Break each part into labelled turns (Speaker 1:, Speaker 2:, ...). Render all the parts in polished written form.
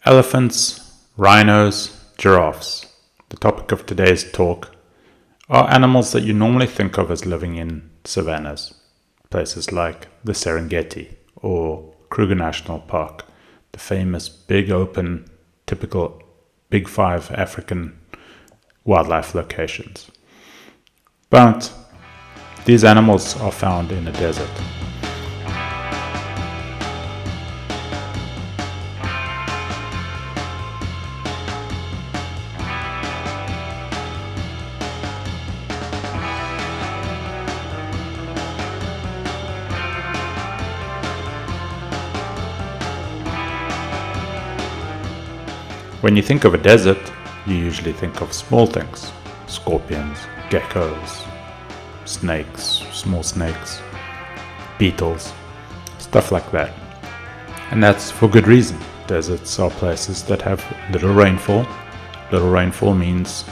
Speaker 1: Elephants, rhinos, giraffes. The topic of today's talk are animals that you normally think of as living in savannas, places like the Serengeti or Kruger National Park, the famous big open, typical Big Five African wildlife locations. But these animals are found in a desert. When you think of a desert, you usually think of small things: scorpions, geckos, snakes, small snakes, beetles, stuff like that. And that's for good reason. Deserts are places that have little rainfall. Little rainfall means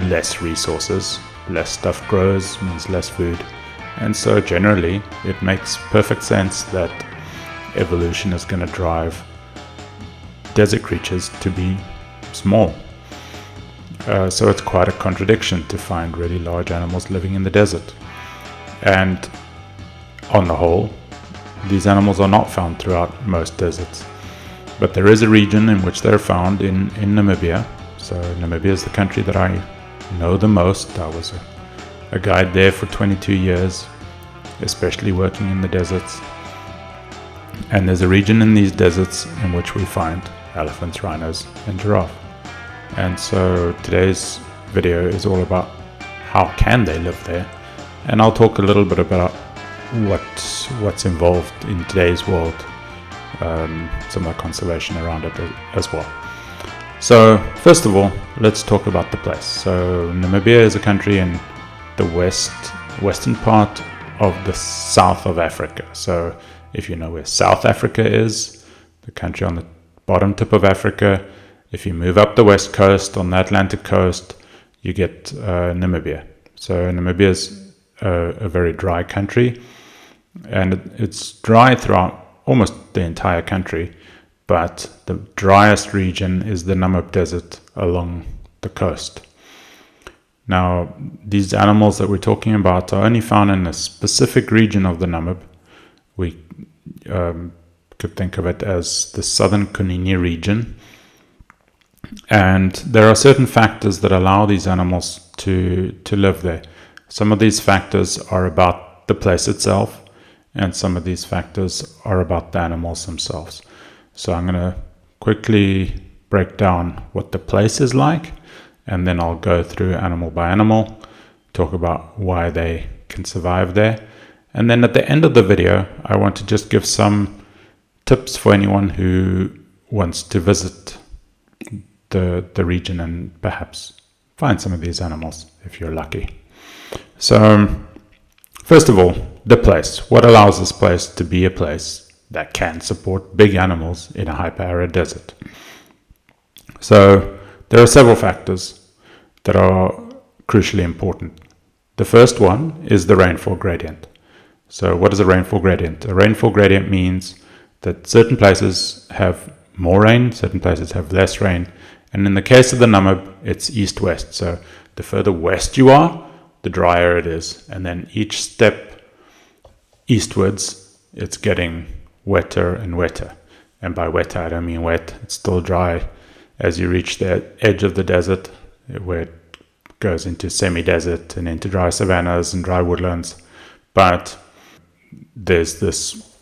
Speaker 1: less resources, less stuff grows, means less food. And so generally, it makes perfect sense that evolution is going to drive desert creatures to be small. So it's quite a contradiction to find really large animals living in the desert. And on the whole, these animals are not found throughout most deserts. But there is a region in which they're found in Namibia. So Namibia is the country that I know the most. I was a guide there for 22 years, especially working in the deserts. And there's a region in these deserts in which we find elephants, rhinos, and giraffe. And so today's video is all about how can they live there, and I'll talk a little bit about what's involved in today's world, some of the conservation around it as well. So first of all, let's talk about the place. So Namibia is a country in the western part of the south of Africa. So if you know where South Africa is, the country on the bottom tip of Africa, if you move up the west coast on the Atlantic coast, you get Namibia. So Namibia is a very dry country, and it's dry throughout almost the entire country, but the driest region is the Namib Desert along the coast. Now, these animals that we're talking about are only found in a specific region of the Namib. We could think of it as the southern Kunini region. And there are certain factors that allow these animals to live there. Some of these factors are about the place itself, and some of these factors are about the animals themselves. So I'm going to quickly break down what the place is like, and then I'll go through animal by animal, talk about why they can survive there. And then at the end of the video, I want to just give some tips for anyone who wants to visit the region and perhaps find some of these animals if you're lucky. So first of all, the place. What allows this place to be a place that can support big animals in a hyper-arid desert? So there are several factors that are crucially important. The first one is the rainfall gradient. So what is a rainfall gradient? A rainfall gradient means that certain places have more rain, certain places have less rain. And in the case of the Namib, it's east-west. So the further west you are, the drier it is. And then each step eastwards, it's getting wetter and wetter. And by wetter, I don't mean wet. It's still dry as you reach the edge of the desert, where it goes into semi-desert and into dry savannas and dry woodlands. But there's this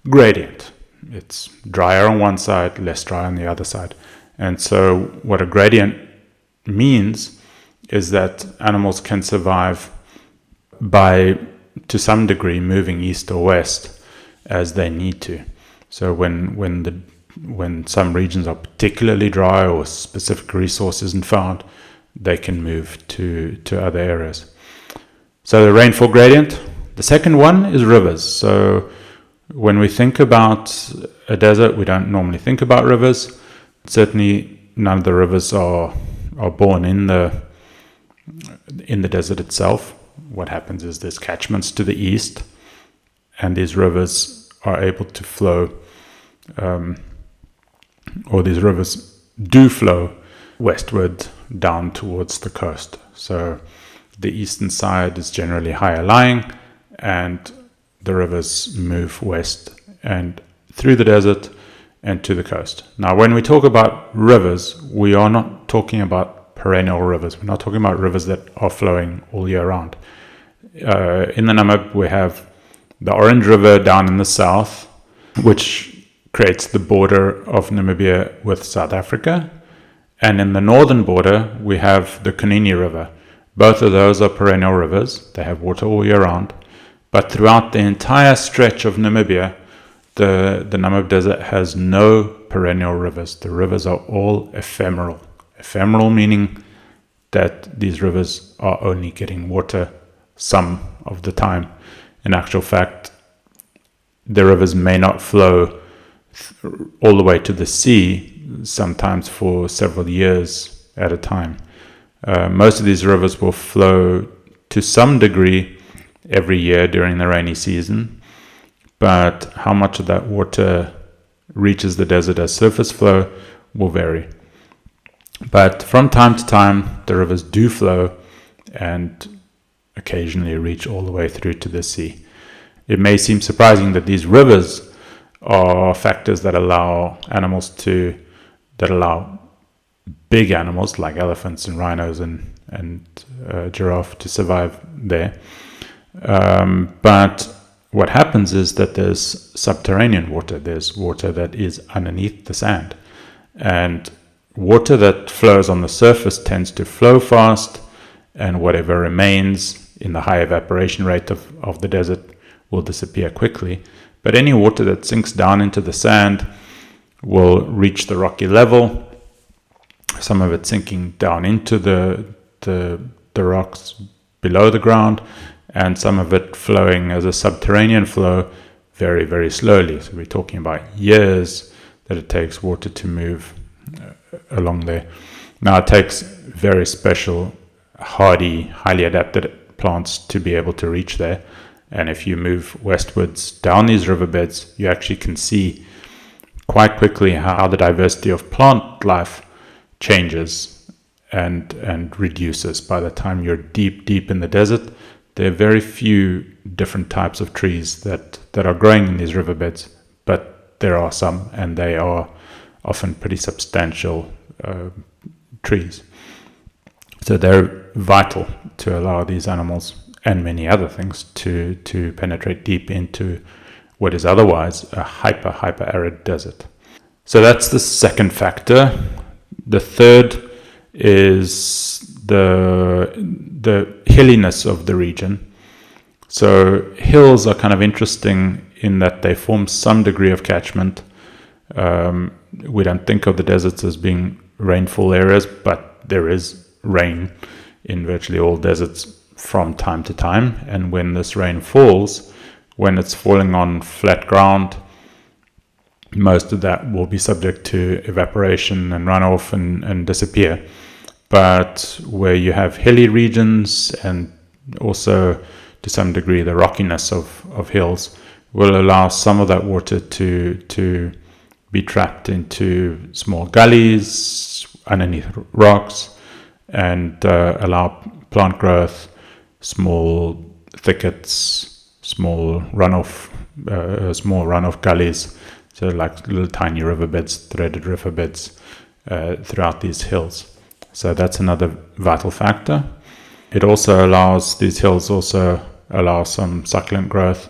Speaker 1: gradient. It's drier on one side, less dry on the other side. And so what a gradient means is that animals can survive by, to some degree, moving east or west as they need to. So when some regions are particularly dry or specific resource isn't found, they can move to other areas. So the rainfall gradient. The second one is rivers. So when we think about a desert, we don't normally think about rivers. Certainly none of the rivers are born in the desert itself. What happens is there's catchments to the east, and these rivers are able to flow or these rivers do flow westward down towards the coast. So the eastern side is generally higher lying, and the rivers move west and through the desert and to the coast. Now, when we talk about rivers, we are not talking about perennial rivers. We're not talking about rivers that are flowing all year round. In the Namib, we have the Orange River down in the south, which creates the border of Namibia with South Africa. And in the northern border, we have the Kunini River. Both of those are perennial rivers. They have water all year round. But throughout the entire stretch of Namibia, the Namib Desert has no perennial rivers. The rivers are all ephemeral. Ephemeral meaning that these rivers are only getting water some of the time. In actual fact, the rivers may not flow all the way to the sea, sometimes for several years at a time. Most of these rivers will flow to some degree every year during the rainy season, but how much of that water reaches the desert as surface flow will vary. But from time to time, the rivers do flow and occasionally reach all the way through to the sea. It may seem surprising that these rivers are factors that allow big animals like elephants and rhinos and giraffe to survive there. But what happens is that there's subterranean water. There's water that is underneath the sand. And water that flows on the surface tends to flow fast, and whatever remains in the high evaporation rate of the desert will disappear quickly. But any water that sinks down into the sand will reach the rocky level, some of it sinking down into the rocks below the ground, and some of it flowing as a subterranean flow very, very slowly. So we're talking about years that it takes water to move along there. Now, it takes very special, hardy, highly adapted plants to be able to reach there. And if you move westwards down these riverbeds, you actually can see quite quickly how the diversity of plant life changes and reduces. By the time you're deep in the desert, there are very few different types of trees that are growing in these riverbeds, but there are some, and they are often pretty substantial trees. So they're vital to allow these animals and many other things to penetrate deep into what is otherwise a hyper-arid desert. So that's the second factor. The third is the hilliness of the region. So hills are kind of interesting in that they form some degree of catchment. We don't think of the deserts as being rainfall areas, but there is rain in virtually all deserts from time to time. And when this rain falls, when it's falling on flat ground, most of that will be subject to evaporation and runoff and disappear. But where you have hilly regions and also to some degree the rockiness of hills will allow some of that water to be trapped into small gullies underneath rocks and allow plant growth, small thickets, small runoff gullies, so like little tiny riverbeds, threaded riverbeds throughout these hills. So that's another vital factor. It also allows, these hills also allow some succulent growth,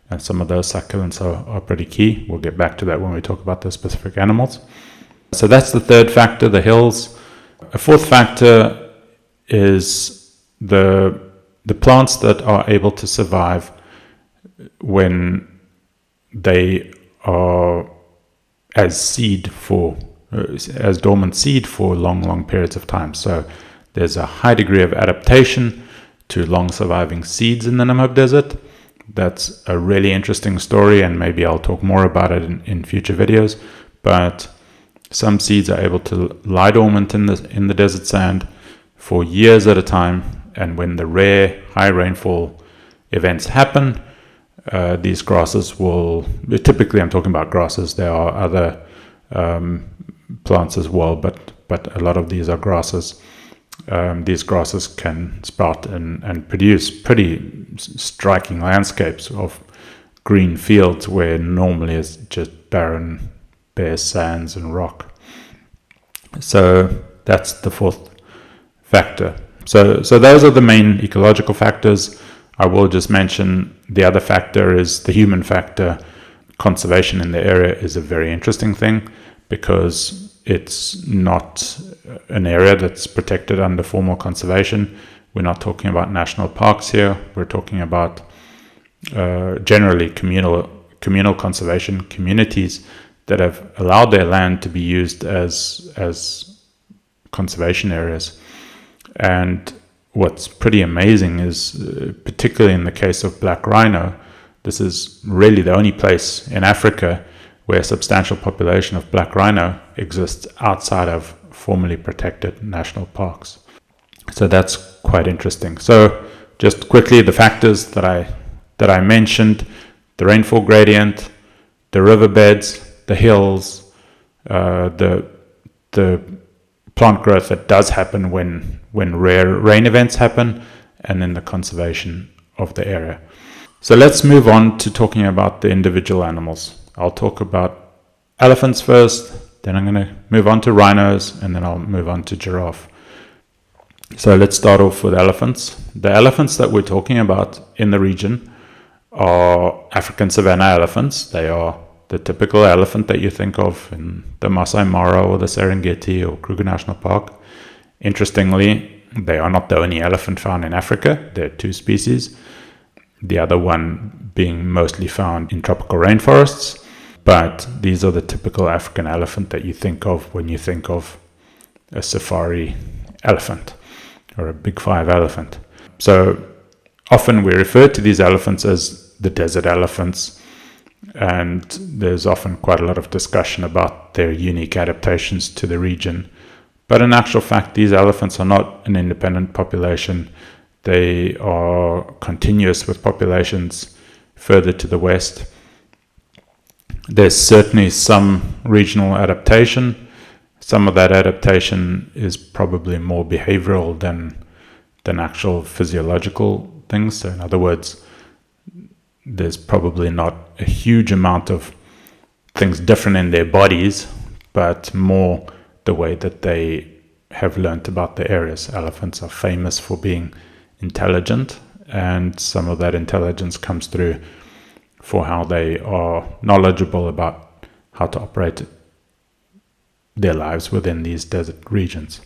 Speaker 1: and some of those succulents are pretty key. We'll get back to that when we talk about the specific animals. So that's the third factor, the hills. A fourth factor is the plants that are able to survive when they are as dormant seed for long periods of time. So there's a high degree of adaptation to long surviving seeds in the Namib Desert. That's a really interesting story, and maybe I'll talk more about it in future videos. But some seeds are able to lie dormant in the desert sand for years at a time, and when the rare high rainfall events happen, these grasses will, typically I'm talking about grasses, there are other plants as well, but a lot of these are grasses. These grasses can sprout and produce pretty striking landscapes of green fields where normally it's just barren, bare sands and rock. So that's the fourth factor. So those are the main ecological factors. I will just mention the other factor is the human factor. Conservation in the area is a very interesting thing because it's not an area that's protected under formal conservation. We're not talking about national parks here. We're talking about generally communal conservation, communities that have allowed their land to be used as conservation areas. And what's pretty amazing is, particularly in the case of Black Rhino, this is really the only place in Africa where a substantial population of Black Rhino exists outside of formally protected national parks. So that's quite interesting. So just quickly, the factors that I mentioned: the rainfall gradient, the riverbeds, the hills, the plant growth that does happen when rare rain events happen, and then the conservation of the area. So let's move on to talking about the individual animals. I'll talk about elephants first, then I'm going to move on to rhinos, and then I'll move on to giraffe. So let's start off with elephants. The elephants that we're talking about in the region are African savanna elephants. They are the typical elephant that you think of in the Masai Mara or the Serengeti or Kruger National Park. Interestingly, they are not the only elephant found in Africa. There are two species, the other one being mostly found in tropical rainforests. But these are the typical African elephant that you think of when you think of a safari elephant or a big five elephant. So often we refer to these elephants as the desert elephants, and there's often quite a lot of discussion about their unique adaptations to the region. But in actual fact, these elephants are not an independent population. They are continuous with populations further to the west. There's certainly some regional adaptation. Some of that adaptation is probably more behavioral than actual physiological things. So in other words, there's probably not a huge amount of things different in their bodies, but more the way that they have learnt about the areas. Elephants are famous for being intelligent, and some of that intelligence comes through for how they are knowledgeable about how to operate their lives within these desert regions.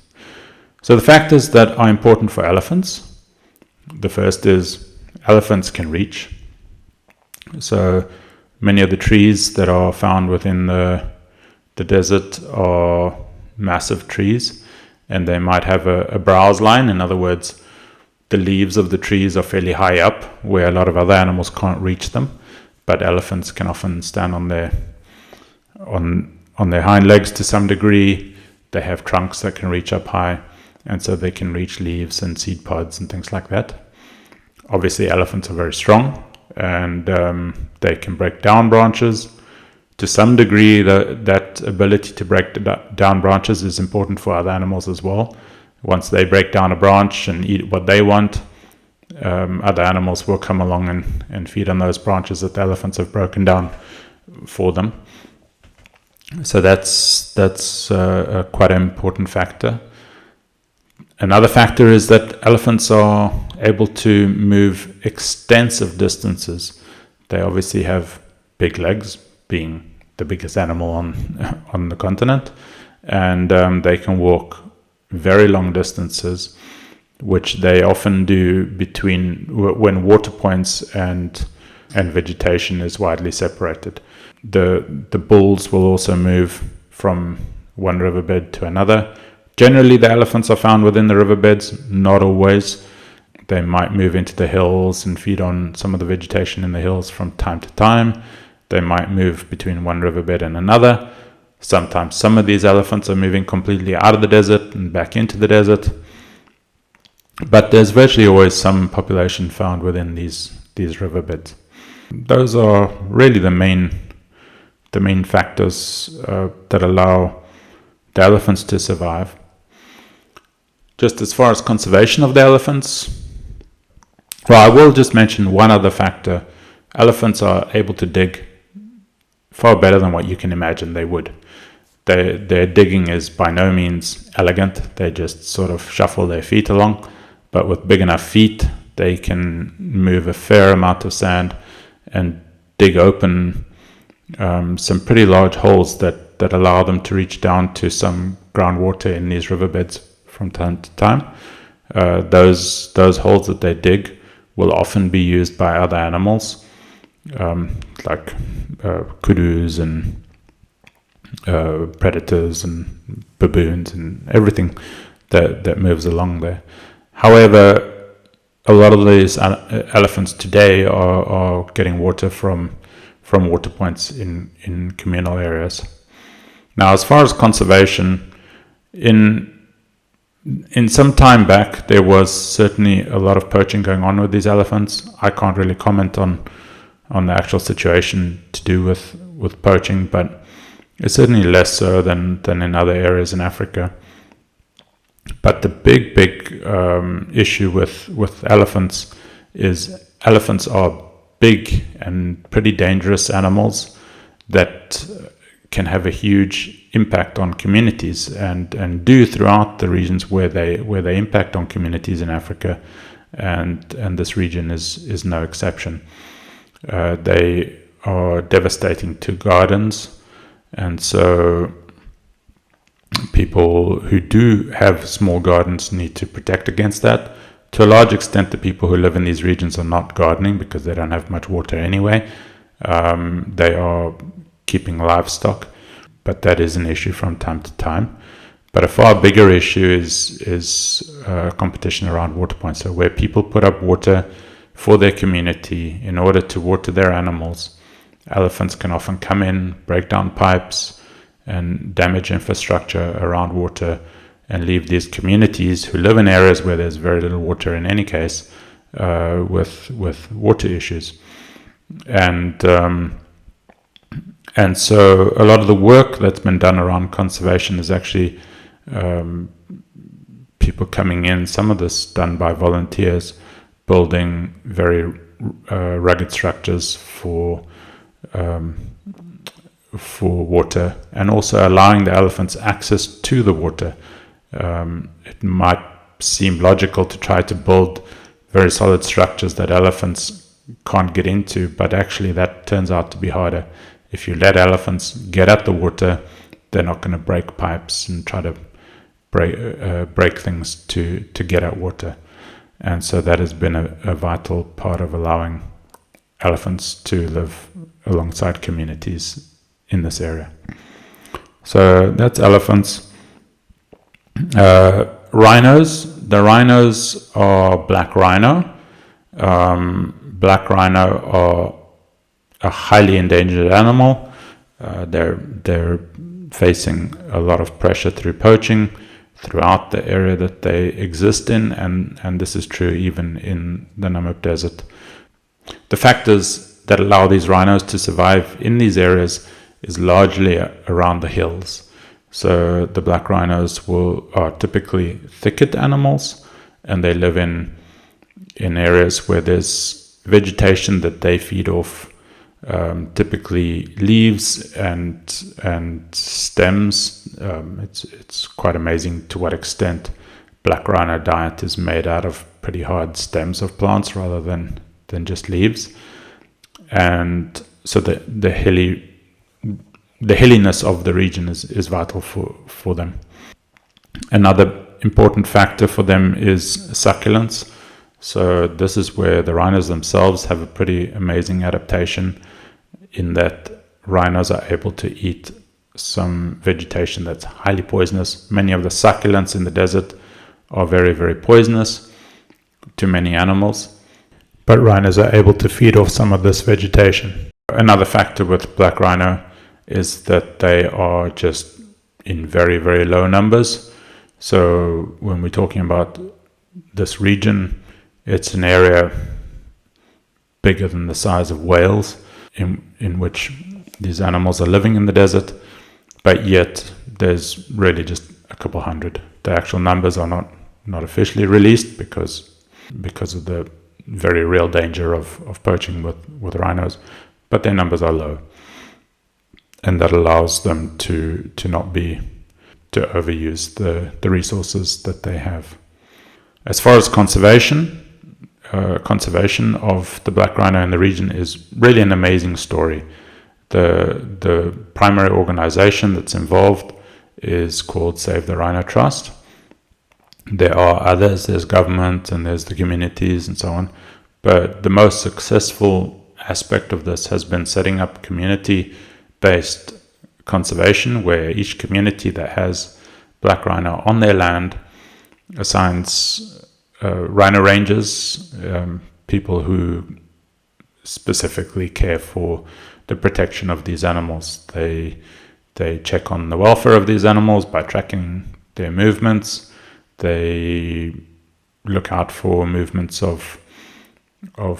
Speaker 1: So the factors that are important for elephants, the first is elephants can reach. So many of the trees that are found within the desert are massive trees, and they might have a browse line. In other words, the leaves of the trees are fairly high up where a lot of other animals can't reach them, but elephants can often stand on their hind legs to some degree. They have trunks that can reach up high, and so they can reach leaves and seed pods and things like that. Obviously, elephants are very strong, and they can break down branches. To some degree, that ability to break down branches is important for other animals as well. Once they break down a branch and eat what they want, other animals will come along and feed on those branches that the elephants have broken down for them. So that's quite an important factor. Another factor is that elephants are able to move extensive distances. They obviously have big legs, being the biggest animal on the continent, and they can walk very long distances, which they often do when water points and vegetation is widely separated. The bulls will also move from one riverbed to another. Generally, the elephants are found within the riverbeds, not always. They might move into the hills and feed on some of the vegetation in the hills from time to time. They might move between one riverbed and another. Sometimes some of these elephants are moving completely out of the desert and back into the desert. But there's virtually always some population found within these riverbeds. Those are really the main the main factors that allow the elephants to survive. Just as far as conservation of the elephants, well, I will just mention one other factor. Elephants are able to dig far better than what you can imagine they would. Their digging is by no means elegant. They just sort of shuffle their feet along. But with big enough feet, they can move a fair amount of sand and dig open some pretty large holes that allow them to reach down to some groundwater in these riverbeds from time to time. Those holes that they dig will often be used by other animals, like kudus and predators and baboons and everything that moves along there. However, a lot of these elephants today are getting water from water points in communal areas. Now, as far as conservation, in some time back, there was certainly a lot of poaching going on with these elephants. I can't really comment on the actual situation to do with poaching, but it's certainly less so than in other areas in Africa. But the big issue with elephants is elephants are big and pretty dangerous animals that can have a huge impact on communities and do throughout the regions where they impact on communities in Africa, and this region is no exception. They are devastating to gardens, and so people who do have small gardens need to protect against that. To a large extent, the people who live in these regions are not gardening because they don't have much water anyway. They are keeping livestock, but that is an issue from time to time. But a far bigger issue is competition around water points. So where people put up water for their community in order to water their animals, elephants can often come in, break down pipes, and damage infrastructure around water, and leave these communities who live in areas where there's very little water in any case with water issues. And so a lot of the work that's been done around conservation is actually people coming in, some of this done by volunteers, building very rugged structures for water, and also allowing the elephants access to the water. It might seem logical to try to build very solid structures that elephants can't get into, but actually that turns out to be harder. If you let elephants get at the water, they're not going to break pipes and try to break things to get at water. And so that has been a vital part of allowing elephants to live alongside communities in this area. So that's elephants. Rhinos. The rhinos are black rhino. Black rhino are a highly endangered animal. They're facing a lot of pressure through poaching throughout the area that they exist in, and this is true even in the Namib Desert. The factors that allow these rhinos to survive in these areas is largely around the hills. So the black rhinos are typically thicket animals, and they live in areas where there's vegetation that they feed off, typically leaves and stems. It's quite amazing to what extent black rhino diet is made out of pretty hard stems of plants rather than just leaves. And so the hilliness of the region is vital for them. Another important factor for them is succulents. So this is where the rhinos themselves have a pretty amazing adaptation, in that rhinos are able to eat some vegetation that's highly poisonous. Many of the succulents in the desert are very, very poisonous to many animals, but rhinos are able to feed off some of this vegetation. Another factor with black rhino is that they are just in very, very low numbers. So when we're talking about this region, it's an area bigger than the size of Wales, in which These animals are living in the desert, but yet there's really just a couple hundred. The actual numbers are not officially released because of the very real danger of poaching with rhinos, but their numbers are low, and that allows them to overuse the resources that they have. As far as conservation of the black rhino in the region is really an amazing story. The primary organization that's involved is called Save the Rhino Trust. There are others, there's government and there's the communities and so on. But the most successful aspect of this has been setting up community-based conservation, where each community that has black rhino on their land assigns rhino rangers, people who specifically care for the protection of these animals. They check on the welfare of these animals by tracking their movements. They look out for movements of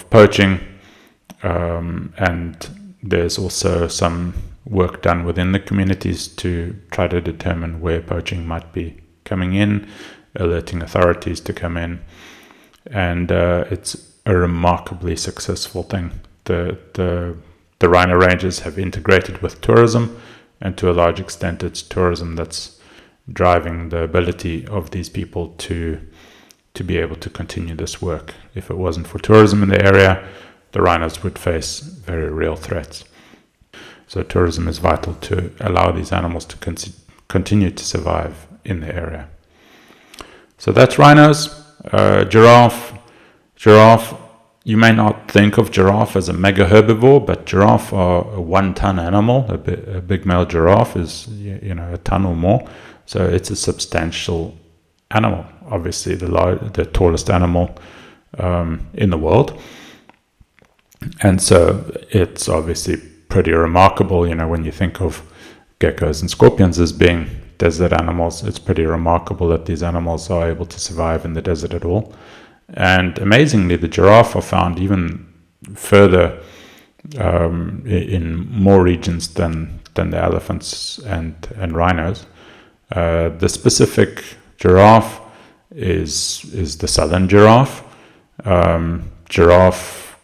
Speaker 1: poaching, and there's also some work done within the communities to try to determine where poaching might be coming in, alerting authorities to come in, and it's a remarkably successful thing. The rhino rangers have integrated with tourism, and to a large extent it's tourism that's driving the ability of these people to be able to continue this work. If it wasn't for tourism in the area, the rhinos would face very real threats. So tourism is vital to allow these animals to continue to survive in the area. So that's rhinos. Giraffe, you may not think of giraffe as a mega herbivore, but giraffe are a 1-ton animal. A big male giraffe is a ton or more. So it's a substantial animal. Obviously, the tallest animal in the world, and so it's obviously pretty remarkable. When you think of geckos and scorpions as being desert animals, it's pretty remarkable that these animals are able to survive in the desert at all. And amazingly, the giraffe are found even further in more regions than the elephants and rhinos. The specific giraffe is the southern giraffe. Giraffe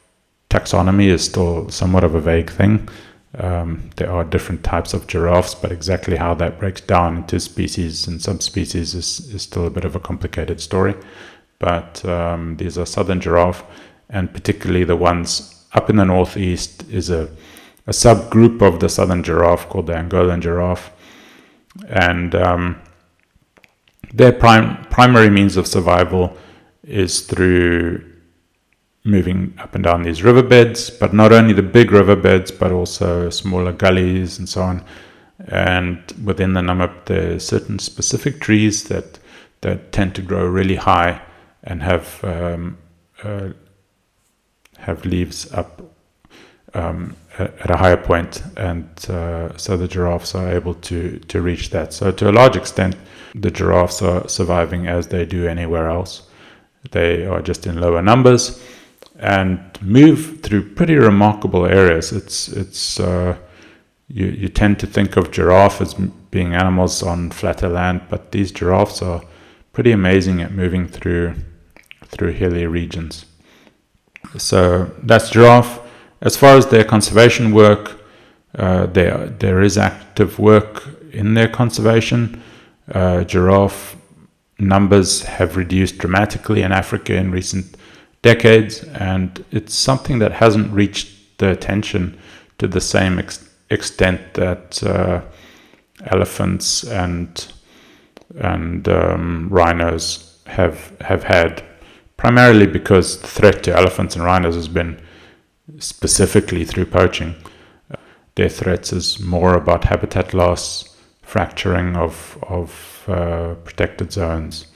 Speaker 1: taxonomy is still somewhat of a vague thing. There are different types of giraffes, but exactly how that breaks down into species and subspecies is still a bit of a complicated story. But these are southern giraffe, and particularly the ones up in the northeast is a subgroup of the southern giraffe called the Angolan giraffe. And their primary means of survival is through moving up and down these riverbeds, but not only the big riverbeds, but also smaller gullies and so on. And within the Namib, there are certain specific trees that tend to grow really high and have leaves up at a higher point, and so the giraffes are able to reach that. So to a large extent, the giraffes are surviving as they do anywhere else. They are just in lower numbers and move through pretty remarkable areas. You tend to think of giraffe as being animals on flatter land, but these giraffes are pretty amazing at moving through hilly regions. So that's giraffe. As far as their conservation work, there is active work in their conservation. Giraffe numbers have reduced dramatically in Africa in recent decades, and it's something that hasn't reached the attention to the same extent that elephants and rhinos have had, primarily because the threat to elephants and rhinos has been specifically through poaching. Their threats is more about habitat loss, fracturing of protected zones,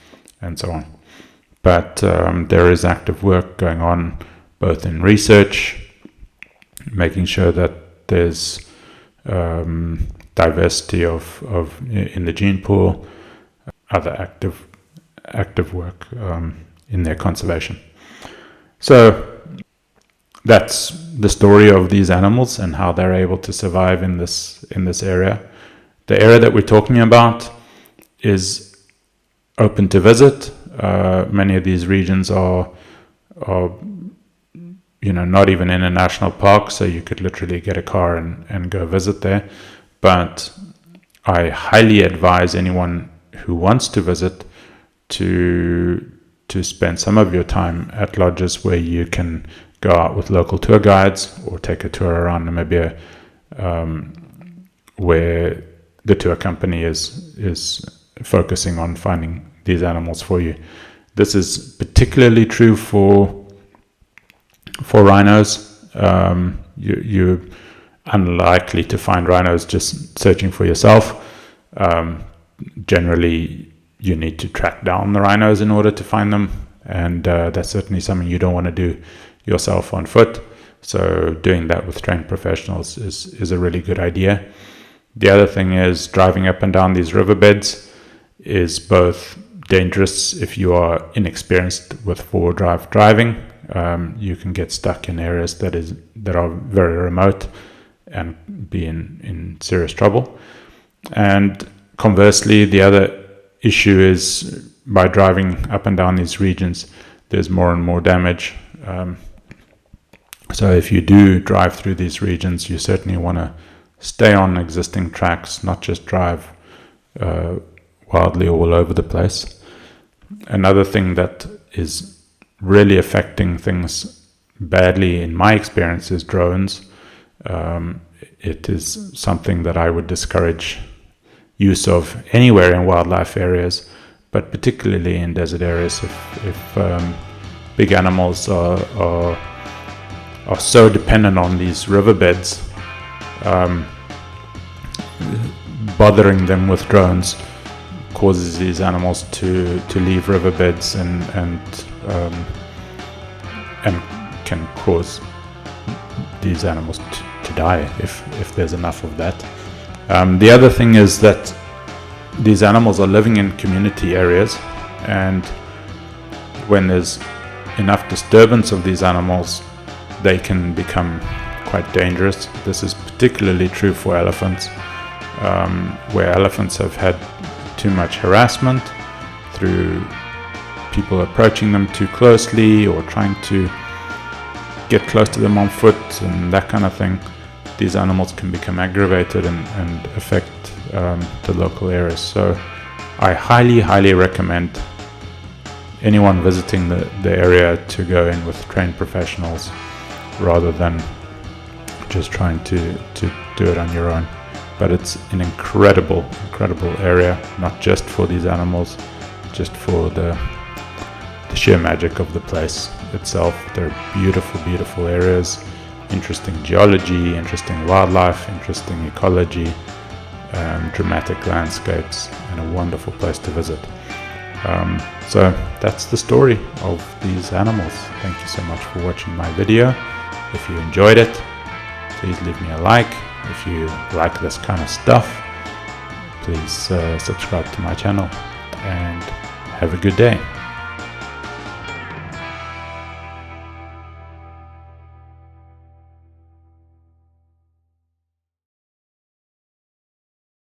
Speaker 1: and so on. But there is active work going on, both in research, making sure that there's diversity in the gene pool, other active work in their conservation. So that's the story of these animals and how they're able to survive in this area. The area that we're talking about is open to visit. Many of these regions are not even in a national park, so you could literally get a car and go visit there. But I highly advise anyone who wants to visit to spend some of your time at lodges where you can go out with local tour guides or take a tour around Namibia, where the tour company is focusing on finding these animals for you. This is particularly true for rhinos. You're unlikely to find rhinos just searching for yourself. Generally, you need to track down the rhinos in order to find them, and that's certainly something you don't want to do yourself on foot. So doing that with trained professionals is a really good idea. The other thing is driving up and down these riverbeds is both dangerous if you are inexperienced with four-wheel drive driving. You can get stuck in areas that are very remote and be in serious trouble. And conversely, the other issue is by driving up and down these regions, there's more and more damage. So if you do drive through these regions, you certainly want to stay on existing tracks, not just drive wildly all over the place. Another thing that is really affecting things badly in my experience is drones. It is something that I would discourage use of anywhere in wildlife areas, but particularly in desert areas. If big animals are so dependent on these riverbeds, bothering them with drones causes these animals to leave riverbeds and can cause these animals to die if there's enough of that. The other thing is that these animals are living in community areas, and when there's enough disturbance of these animals, they can become quite dangerous. This is particularly true for elephants, where elephants have had too much harassment through people approaching them too closely or trying to get close to them on foot and that kind of thing. These animals can become aggravated and affect the local areas. So I highly recommend anyone visiting the area to go in with trained professionals rather than just trying to do it on your own. But it's an incredible area, not just for these animals, just for the sheer magic of the place itself. They're beautiful areas, interesting geology, interesting wildlife, interesting ecology, dramatic landscapes, and a wonderful place to visit. So that's the story of these animals. Thank you so much for watching my video. If you enjoyed it, please leave me a like. If you like this kind of stuff, please subscribe to my channel, and have a good day.